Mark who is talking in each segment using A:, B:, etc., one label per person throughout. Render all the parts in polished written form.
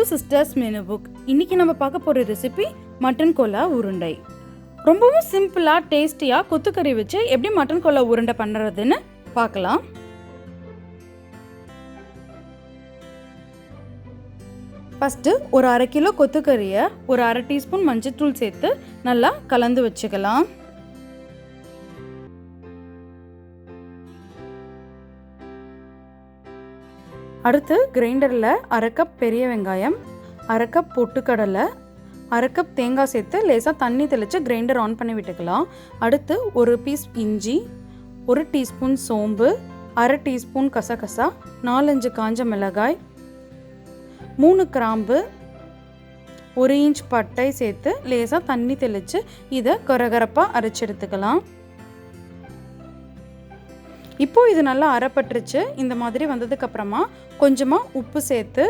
A: Sisters menu book. இன்னைக்கு நம்ம பார்க்க போகிற ரெசிபி மட்டன் கோலா உருண்டை. ரொம்பவும் சிம்பிளாக டேஸ்டியாக கொத்துக்கறி வச்சு எப்படி மட்டன் கோலா உருண்டை பண்ணுறதுன்னு பார்க்கலாம். ஃபஸ்ட்டு ஒரு 1/2 கிலோ கொத்துக்கறியை ஒரு 1/2 டீஸ்பூன் மஞ்சள்தூள் சேர்த்து நல்லா கலந்து வச்சுக்கலாம். அடுத்து கிரைண்டரில் 1/2 கப் பெரிய வெங்காயம், 1/2 கப் பொட்டுக்கடலை, 1/2 கப் தேங்காய் சேர்த்து லேசாக தண்ணி தெளித்து கிரைண்டர் ஆன் பண்ணி விட்டுக்கலாம். அடுத்து ஒரு பீஸ் இஞ்சி, 1 டீஸ்பூன் சோம்பு, 1/2 டீஸ்பூன் கசகசா, 4-5 காஞ்ச மிளகாய், 3 கிராம்பு, 1 இன்ச் பட்டை சேர்த்து லேசாக தண்ணி தெளித்து இதை கரகரப்பாக அரைச்சி எடுத்துக்கலாம். இப்போ இது நல்லா அரைப்பட்டுருச்சு. இந்த மாதிரி வந்ததுக்கப்புறமா கொஞ்சமாக உப்பு சேர்த்து,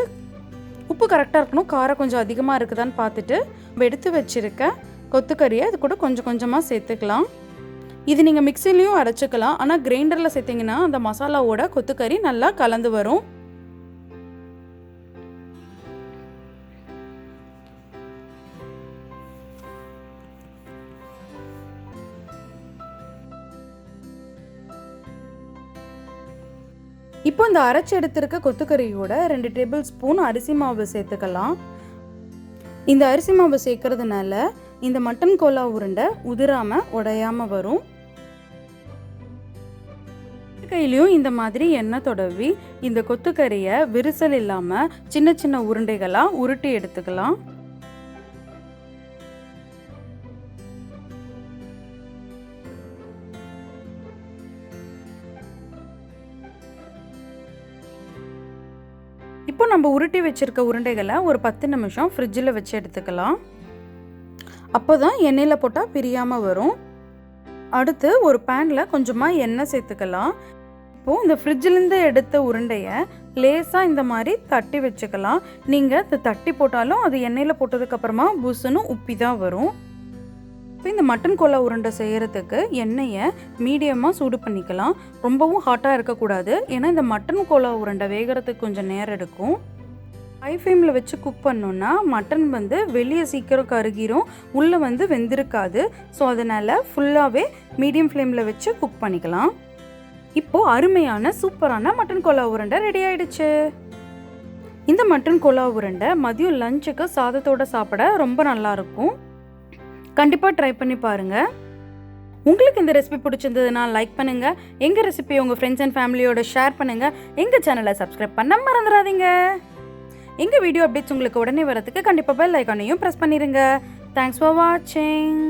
A: உப்பு கரெக்டாக இருக்கணும், காரம் கொஞ்சம் அதிகமாக இருக்குதான்னு பார்த்துட்டு எடுத்து வச்சுருக்க கொத்துக்கறியை இது கூட கொஞ்சம் கொஞ்சமாக சேர்த்துக்கலாம். இது நீங்கள் மிக்சிலையும் அரைச்சிக்கலாம், ஆனால் கிரைண்டரில் சேர்த்திங்கன்னா அந்த மசாலாவோட கொத்துக்கறி நல்லா கலந்து வரும். இப்போ இந்த அரைச்சி எடுத்திருக்க கொத்துக்கறியோட 2 டேபிள் ஸ்பூன் அரிசி மாவு சேர்த்துக்கலாம். இந்த அரிசி மாவு சேர்க்கறதுனால இந்த மட்டன் கோலா உருண்டை உதிராமல் உடையாமல் வரும். கையிலையும் இந்த மாதிரி எண்ணெய் தடவி இந்த கொத்துக்கறியை விரிசல் இல்லாமல் சின்ன சின்ன உருண்டைகளாக உருட்டி எடுத்துக்கலாம். இப்போ நம்ம உருட்டி வச்சுருக்க உருண்டைகளை ஒரு 10 நிமிஷம் ஃப்ரிட்ஜில் வச்சு எடுத்துக்கலாம். அப்போ தான் எண்ணெயில் போட்டால் பிரியாமல் வரும். அடுத்து ஒரு பேனில் கொஞ்சமாக எண்ணெய் சேர்த்துக்கலாம். இப்போது இந்த ஃப்ரிட்ஜிலேருந்து எடுத்த உருண்டையை லேசாக இந்த மாதிரி தட்டி வச்சுக்கலாம். நீங்கள் அதை தட்டி போட்டாலும் அது எண்ணெயில் போட்டதுக்கப்புறமா புசுன்னு உப்பி தான் வரும். இப்போ இந்த மட்டன் கோலா உருண்டை செய்கிறதுக்கு எண்ணெயை மீடியமாக சூடு பண்ணிக்கலாம். ரொம்பவும் ஹாட்டாக இருக்கக்கூடாது, ஏன்னா இந்த மட்டன் கோலா உருண்டை வேகிறதுக்கு கொஞ்சம் நேரம் எடுக்கும். ஹை ஃப்ளேமில் வச்சு குக் பண்ணோன்னா மட்டன் வெளியே சீக்கிரம் கருகிரும், உள்ளே வெந்திருக்காது. ஸோ அதனால் ஃபுல்லாகவே மீடியம் ஃப்ளேமில் வச்சு குக் பண்ணிக்கலாம். இப்போது அருமையான சூப்பரான மட்டன் கோலா உருண்டை ரெடி ஆகிடுச்சு. இந்த மட்டன் கோலா உருண்டை மதியம் லஞ்சுக்கு சாதத்தோடு சாப்பிட ரொம்ப நல்லாயிருக்கும். கண்டிப்பாக ட்ரை பண்ணி பாருங்கள். உங்களுக்கு இந்த ரெசிபி பிடிச்சிருந்ததுன்னா லைக் பண்ணுங்கள், எங்கள் ரெசிபியை உங்கள் ஃப்ரெண்ட்ஸ் அண்ட் ஃபேமிலியோட ஷேர் பண்ணுங்கள், எங்கள் சேனலை சப்ஸ்கிரைப் பண்ண மறந்துடாதீங்க. எங்கள் வீடியோ அப்டேட்ஸ் உங்களுக்கு உடனே வரதுக்கு கண்டிப்பாக பெல் ஐக்கானையும் ப்ரெஸ் பண்ணிடுங்க. தேங்க்ஸ் ஃபார் வாட்சிங்.